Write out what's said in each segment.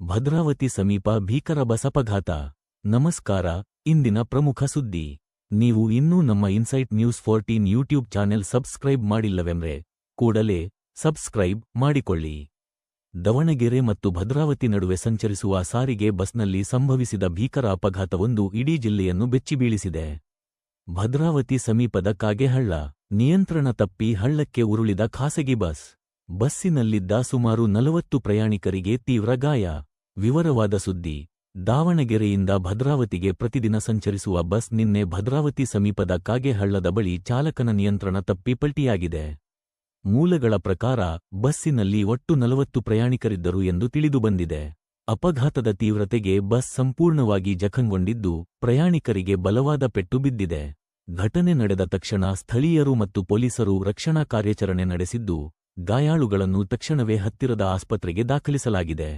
ಭದ್ರಾವತಿ ಸಮೀಪ ಭೀಕರ ಬಸ್ ಅಪಘಾತ. ನಮಸ್ಕಾರ, ಇಂದಿನ ಪ್ರಮುಖ ಸುದ್ದಿ. ನೀವು ಇನ್ನೂ ನಮ್ಮ insight news 14 YouTube channel subscribe ಮಾಡಿಲ್ಲವೆಂದ್ರೆ ಕೂಡಲೇ ಸಬ್ಸ್ಕ್ರೈಬ್ ಮಾಡಿಕೊಳ್ಳಿ. ದಾವಣಗೆರೆ ಮತ್ತು ಭದ್ರಾವತಿ ನಡುವೆ ಸಂಚರಿಸುವ ಸಾರಿಗೆ ಬಸ್ನಲ್ಲಿ ಸಂಭವಿಸಿದ ಭೀಕರ ಅಪಘಾತವೊಂದು ಇಡೀ ಜಿಲ್ಲೆಯನ್ನು ಬೆಚ್ಚಿಬೀಳಿಸಿದೆ. ಭದ್ರಾವತಿ ಸಮೀಪದ ಕಾಗೆಹಳ್ಳ ನಿಯಂತ್ರಣ ತಪ್ಪಿ ಹಳ್ಳಕ್ಕೆ ಉರುಳಿದ ಖಾಸಗಿ ಬಸ್. ಬಸ್ಸಿನಲ್ಲಿದ್ದ ಸುಮಾರು 40 ಪ್ರಯಾಣಿಕರಿಗೆ ತೀವ್ರ ಗಾಯ. ವಿವರವಾದ ಸುದ್ದಿ. ದಾವಣಗೆರೆಯಿಂದ ಭದ್ರಾವತಿಗೆ ಪ್ರತಿದಿನ ಸಂಚರಿಸುವ ಬಸ್ ನಿನ್ನೆ ಭದ್ರಾವತಿ ಸಮೀಪದ ಕಾಗೆಹಳ್ಳದ ಬಳಿ ಚಾಲಕನ ನಿಯಂತ್ರಣ ತಪ್ಪಿ ಪಲ್ಟಿಯಾಗಿದೆ. ಮೂಲಗಳ ಪ್ರಕಾರ ಬಸ್ಸಿನಲ್ಲಿ ಒಟ್ಟು 40 ಪ್ರಯಾಣಿಕರಿದ್ದರು ಎಂದು ತಿಳಿದುಬಂದಿದೆ. ಅಪಘಾತದ ತೀವ್ರತೆಗೆ ಬಸ್ ಸಂಪೂರ್ಣವಾಗಿ ಜಖಂಗೊಂಡಿದ್ದು, ಪ್ರಯಾಣಿಕರಿಗೆ ಬಲವಾದ ಪೆಟ್ಟು ಬಿದ್ದಿದೆ. ಘಟನೆ ನಡೆದ ತಕ್ಷಣ ಸ್ಥಳೀಯರು ಮತ್ತು ಪೊಲೀಸರು ರಕ್ಷಣಾ ಕಾರ್ಯಾಚರಣೆ ನಡೆಸಿದ್ದು, ಗಾಯಾಳುಗಳನ್ನು ತಕ್ಷಣವೇ ಹತ್ತಿರದ ಆಸ್ಪತ್ರೆಗೆ ದಾಖಲಿಸಲಾಗಿದೆ.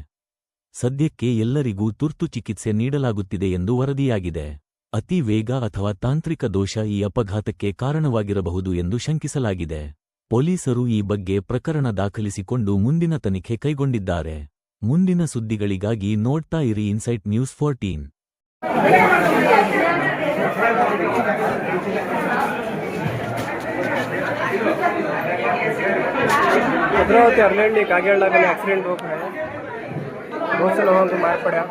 ಸದ್ಯಕ್ಕೆ ಎಲ್ಲರಿಗೂ ತುರ್ತು ಚಿಕಿತ್ಸೆ ನೀಡಲಾಗುತ್ತಿದೆ ಎಂದು ವರದಿಯಾಗಿದೆ. ಅತಿ ವೇಗ ಅಥವಾ ತಾಂತ್ರಿಕ ದೋಷ ಈ ಅಪಘಾತಕ್ಕೆ ಕಾರಣವಾಗಿರಬಹುದು ಎಂದು ಶಂಕಿಸಲಾಗಿದೆ. ಪೊಲೀಸರು ಈ ಬಗ್ಗೆ ಪ್ರಕರಣ ದಾಖಲಿಸಿಕೊಂಡು ಮುಂದಿನ ತನಿಖೆ ಕೈಗೊಂಡಿದ್ದಾರೆ. ಮುಂದಿನ ಸುದ್ದಿಗಳಿಗಾಗಿ ನೋಡ್ತಾ ಇರಿ ಇನ್ಸೈಟ್ ನ್ಯೂಸ್ 14. भद्रावती अर्लेंडी कागेहल्ला में एक्सीडेंट हो गया है। बहुत से लोगों को मार पड़ा।